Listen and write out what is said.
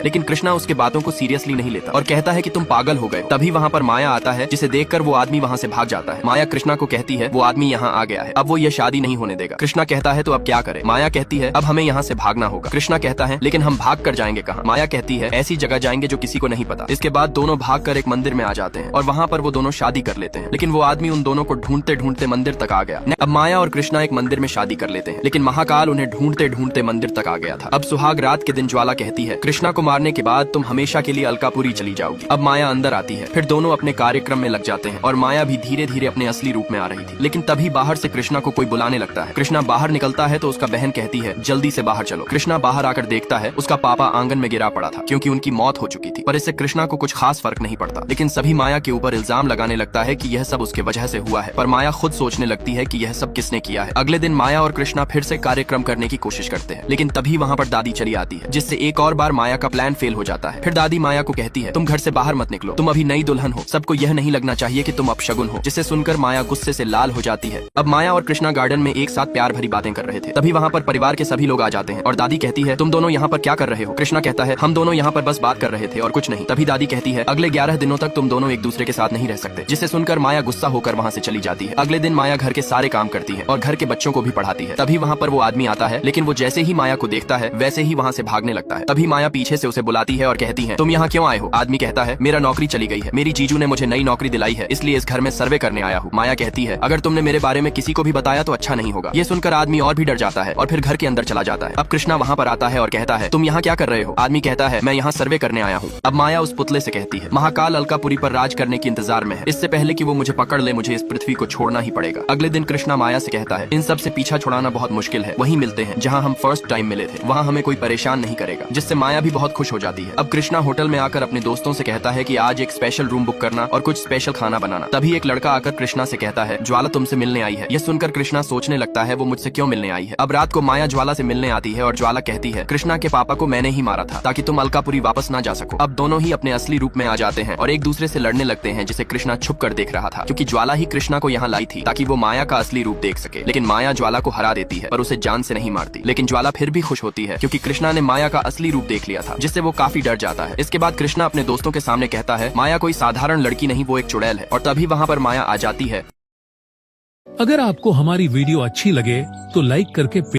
है, लेकिन कृष्णा उसके बातों को सीरियसली नहीं लेता और कहता है कि तुम पागल हो गए। तभी वहाँ पर माया आता है, जिसे देखकर वो आदमी वहाँ से भाग जाता है। माया कृष्णा को कहती है वो आदमी यहाँ आ गया है, अब वो ये शादी नहीं होने देगा। कृष्णा कहता है तो अब क्या करे? माया कहती है अब हमें यहाँ से भागना होगा। कृष्णा कहता है लेकिन हम भाग कर जाएंगे कहाँ? माया कहती है ऐसी जगह जाएंगे जो किसी को नहीं पता। इसके बाद दोनों भाग कर एक मंदिर में आ जाते हैं और वहाँ पर वो दोनों शादी कर लेते हैं, लेकिन वो आदमी उन दोनों को ढूंढते ढूंढते मंदिर तक आ गया। अब माया और कृष्णा एक मंदिर में शादी कर लेते हैं, लेकिन महाकाल उन्हें ढूंढते ढूंढते मंदिर तक आ गया था। अब सुहाग रात के दिन ज्वाला कहती है कृष्णा को मारने के बाद तुम हमेशा के लिए अलकापुरी चली जाओगी। अब माया अंदर आती है, फिर दोनों अपने कार्यक्रम में लग जाते हैं और माया भी धीरे धीरे अपने असली रूप में आ रही थी। लेकिन तभी बाहर से कृष्णा को कोई बुलाने लगता है। कृष्णा बाहर निकलता है तो उसका बहन कहती है जल्दी से बाहर चलो। कृष्णा बाहर आकर देखता है उसका पापा आंगन में गिरा पड़ा था क्योंकि उनकी मौत हो चुकी थी, पर इससे कृष्णा को कुछ खास फर्क नहीं पड़ता। लेकिन सभी माया के ऊपर इल्जाम लगाने लगता है कि यह सब उसके वजह से हुआ है, पर माया खुद सोचने लगती है कि यह सब किसने किया है। अगले दिन माया और कृष्णा फिर से कार्यक्रम करने की कोशिश करते हैं, लेकिन तभी वहाँ पर दादी चली आती है, जिससे एक और बार माया का प्लान फेल हो जाता है। फिर दादी माया को कहती है तुम घर से बाहर मत निकलो, तुम अभी नई दुल्हन हो, सबको यह नहीं लगना चाहिए कि तुम अपशगुन हो। जिसे सुनकर माया गुस्से से लाल हो जाती है। अब माया और कृष्णा गार्डन में एक साथ प्यार भरी बातें कर रहे थे, तभी वहाँ पर परिवार के सभी लोग आ जाते हैं और दादी कहती है तुम दोनों यहाँ पर क्या कर रहे हो? कृष्णा कहता है हम दोनों यहाँ पर बस बात कर रहे थे और कुछ नहीं। तभी दादी कहती है अगले 11 दिनों तक तुम दोनों एक दूसरे के साथ नहीं रह सकते। जिसे सुनकर माया गुस्सा होकर वहाँ से चली जाती है। अगले दिन माया घर के सारे काम करती है और घर के बच्चों को भी पढ़ाती है। तभी वहाँ पर वो आदमी आता है, लेकिन वो जैसे ही माया को देखता है वैसे ही वहाँ से भागने लगता है। तभी माया पीछे से उसे बुलाती है और कहती है तुम यहाँ क्यों आए हो? आदमी कहता है मेरा नौकरी चली गई है, मेरी जीजू ने मुझे नई नौकरी दिलाई है, इसलिए इस घर में सर्वे करने आया हूँ। माया कहती है अगर तुमने मेरे बारे में किसी को भी बताया तो अच्छा नहीं होगा। ये सुनकर आदमी और भी डर जाता है और फिर घर के अंदर चला जाता है। अब कृष्णा वहाँ पर आता है और कहता है तुम यहाँ क्या कर रहे हो? आदमी कहता है मैं यहाँ सर्वे करने आया हूँ। अब माया उस पुतले से कहती है महाकाल अलकापुरी पर राज करने के इंतजार में है, इससे पहले कि वो मुझे पकड़ ले मुझे इस पृथ्वी को छोड़ना ही पड़ेगा। अगले दिन कृष्णा माया से कहता है इन सब से पीछा छुड़ाना बहुत मुश्किल है, वहीं मिलते हैं जहाँ हम फर्स्ट टाइम मिले थे, वहाँ हमें कोई परेशान नहीं करेगा। जिससे माया भी बहुत खुश हो जाती है। अब कृष्णा होटल में आकर अपने दोस्तों से कहता है कि आज एक स्पेशल रूम बुक करना और कुछ स्पेशल खाना बनाना। तभी एक लड़का आकर कृष्णा से कहता है ज्वाला तुमसे मिलने आई है। यह सुनकर कृष्णा सोचने लगता है वो मुझसे क्यों मिलने आई है। अब रात को माया ज्वाला से मिलने आती है और ज्वाला कहती है कृष्णा के पापा को मैंने ही मारा था ताकि तुम अलकापुरी वापस ना जा सको। अब दोनों ही अपने असली रूप में आ जाते हैं और एक दूसरे से लड़ने लगते हैं, जिसे कृष्णा छुप कर देख रहा था क्योंकि ज्वाला ही कृष्णा को यहाँ लाई थी ताकि वो माया का असली रूप देख सके। लेकिन माया ज्वाला को हरा देती है पर उसे जान से नहीं मारती। लेकिन ज्वाला फिर भी खुश होती है क्योंकि कृष्णा ने माया का असली रूप देख लिया था, जिससे वो काफी डर जाता है। इसके बाद कृष्णा अपने दोस्तों के सामने कहता है माया कोई साधारण लड़की नहीं, वो एक चुड़ैल है। और तभी वहाँ पर माया आ जाती है। अगर आपको हमारी वीडियो अच्छी लगे तो लाइक करके